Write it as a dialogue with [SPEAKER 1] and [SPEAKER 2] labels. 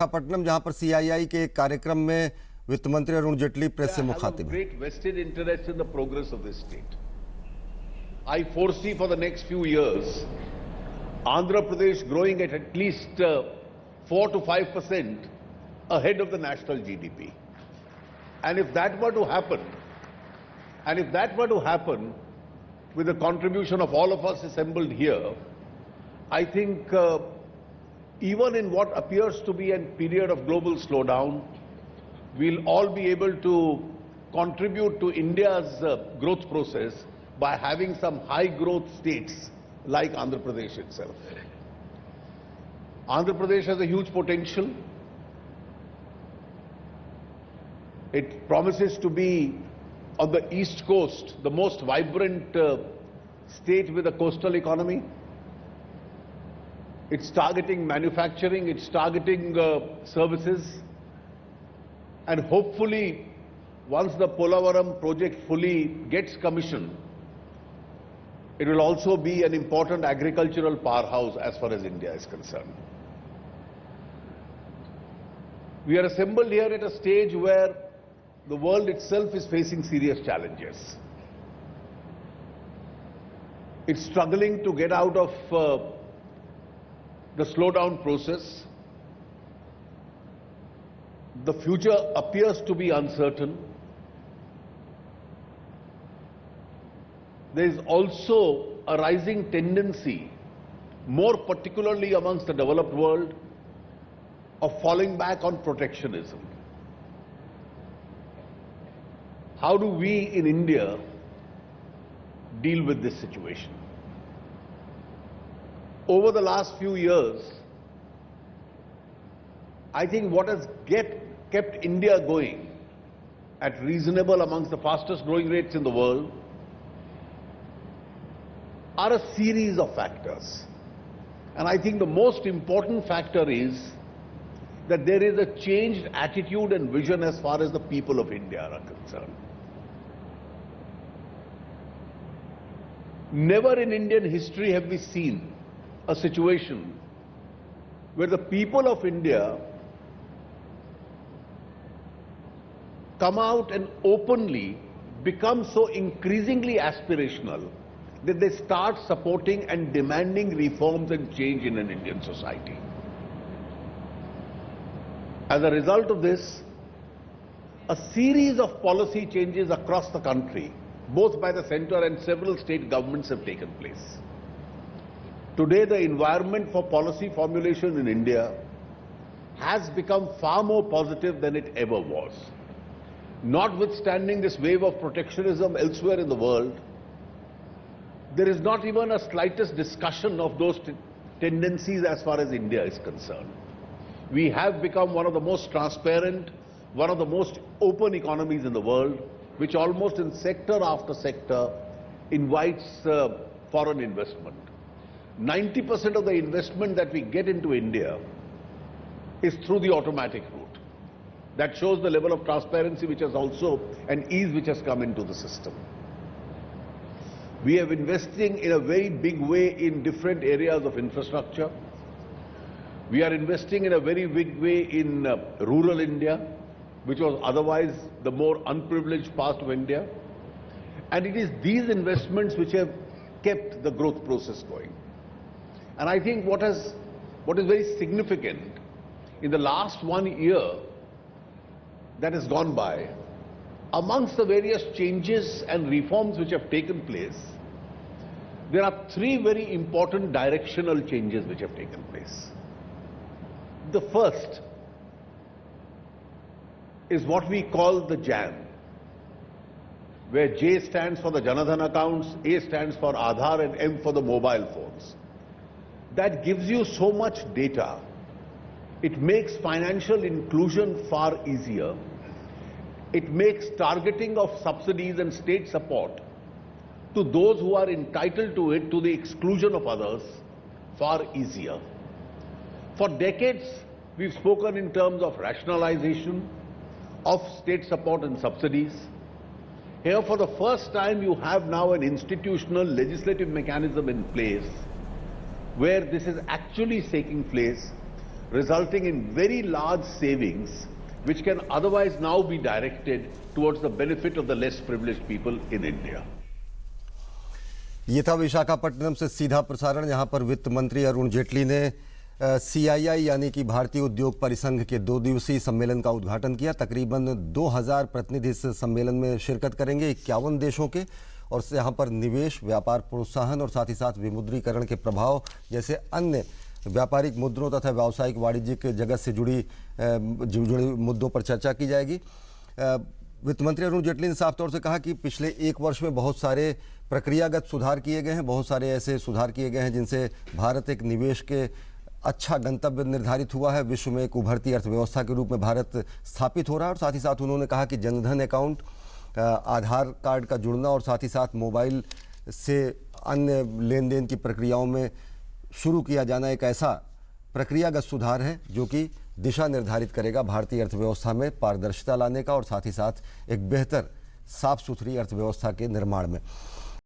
[SPEAKER 1] विशाखापट्टनम, जहां पर सीआईआई के एक कार्यक्रम में वित्त मंत्री अरुण जेटली प्रेस से मुखातिब हैं।
[SPEAKER 2] Great vested interest in the progress of this state. I foresee for the next few years, Andhra Pradesh growing at least 4 to 5% ahead of the national GDP. And if that were to happen, with the contribution of all of us assembled here, I think even in what appears to be a period of global slowdown, we'll all be able to contribute to India's growth process by having some high growth states like Andhra Pradesh itself. Andhra Pradesh has a huge potential. It promises to be on the east coast, the most vibrant state with a coastal economy. It's targeting manufacturing, it's targeting services, and hopefully once the Polavaram project fully gets commissioned, it will also be an important agricultural powerhouse as far as India is concerned. We are assembled here at a stage where the world itself is facing serious challenges. It's struggling to get out of the slowdown process. The future appears to be uncertain. There is also a rising tendency, more particularly amongst the developed world, of falling back on protectionism. How do we in India deal with this situation? Over the last few years, I think what has kept India going at reasonable, amongst the fastest growing rates in the world, are a series of factors. And I think the most important factor is that there is a changed attitude and vision as far as the people of India are concerned. Never in Indian history have we seen a situation where the people of India come out and openly become so increasingly aspirational that they start supporting and demanding reforms and change in an Indian society. As a result of this, a series of policy changes across the country, both by the centre and several state governments, have taken place. Today, the environment for policy formulation in India has become far more positive than it ever was. Notwithstanding this wave of protectionism elsewhere in the world, there is not even a slightest discussion of those tendencies as far as India is concerned. We have become one of the most transparent, one of the most open economies in the world, which almost in sector after sector invites foreign investment. 90% of the investment that we get into India is through the automatic route. That shows the level of transparency which has also, and ease which has come into the system. We are investing in a very big way in different areas of infrastructure. We are investing in a very big way in rural India, which was otherwise the more unprivileged part of India. And it is these investments which have kept the growth process going. And I think what is very significant, in the last 1 year that has gone by, amongst the various changes and reforms which have taken place, there are three very important directional changes which have taken place. The first is what we call the JAM, where J stands for the Janadhan accounts, A stands for Aadhaar, and M for the mobile phones. That gives you so much data. It makes financial inclusion far easier. It makes targeting of subsidies and state support to those who are entitled to it, to the exclusion of others, far easier. For decades, we've spoken in terms of rationalization of state support and subsidies. Here, for the first time, you have now an institutional legislative mechanism in place where this is actually taking place, resulting in very large savings which can otherwise now be directed towards the benefit of the less privileged people in India.
[SPEAKER 1] ये था विशाखापट्टनम से सीधा प्रसारण, जहां पर वित्त मंत्री अरुण जेटली ने CII यानी कि भारतीय उद्योग परिसंघ के 2 दिवसीय सम्मेलन का उद्घाटन किया। तकरीबन 2000 प्रतिनिधि इस सम्मेलन में शिरकत करेंगे 51 देशों के, और यहाँ पर निवेश, व्यापार प्रोत्साहन और साथ ही साथ विमुद्रीकरण के प्रभाव जैसे अन्य व्यापारिक मुद्दों तथा व्यावसायिक वाणिज्यिक जगत से जुड़े मुद्दों पर चर्चा की जाएगी। वित्त मंत्री अरुण जेटली ने साफ तौर से कहा कि पिछले 1 वर्ष में बहुत सारे प्रक्रियागत सुधार किए गए हैं, बहुत सारे ऐसे सुधार किए गए हैं जिनसे भारत एक निवेश के अच्छा गंतव्य निर्धारित हुआ है। विश्व में एक उभरती अर्थव्यवस्था के रूप में भारत स्थापित हो रहा है। और साथ ही साथ उन्होंने कहा कि जनधन अकाउंट, आधार कार्ड का जुड़ना और साथ ही साथ मोबाइल से अन्य लेन देन की प्रक्रियाओं में शुरू किया जाना एक ऐसा प्रक्रियागत सुधार है जो कि दिशा निर्धारित करेगा भारतीय अर्थव्यवस्था में पारदर्शिता लाने का और साथ ही साथ एक बेहतर साफ सुथरी अर्थव्यवस्था के निर्माण में।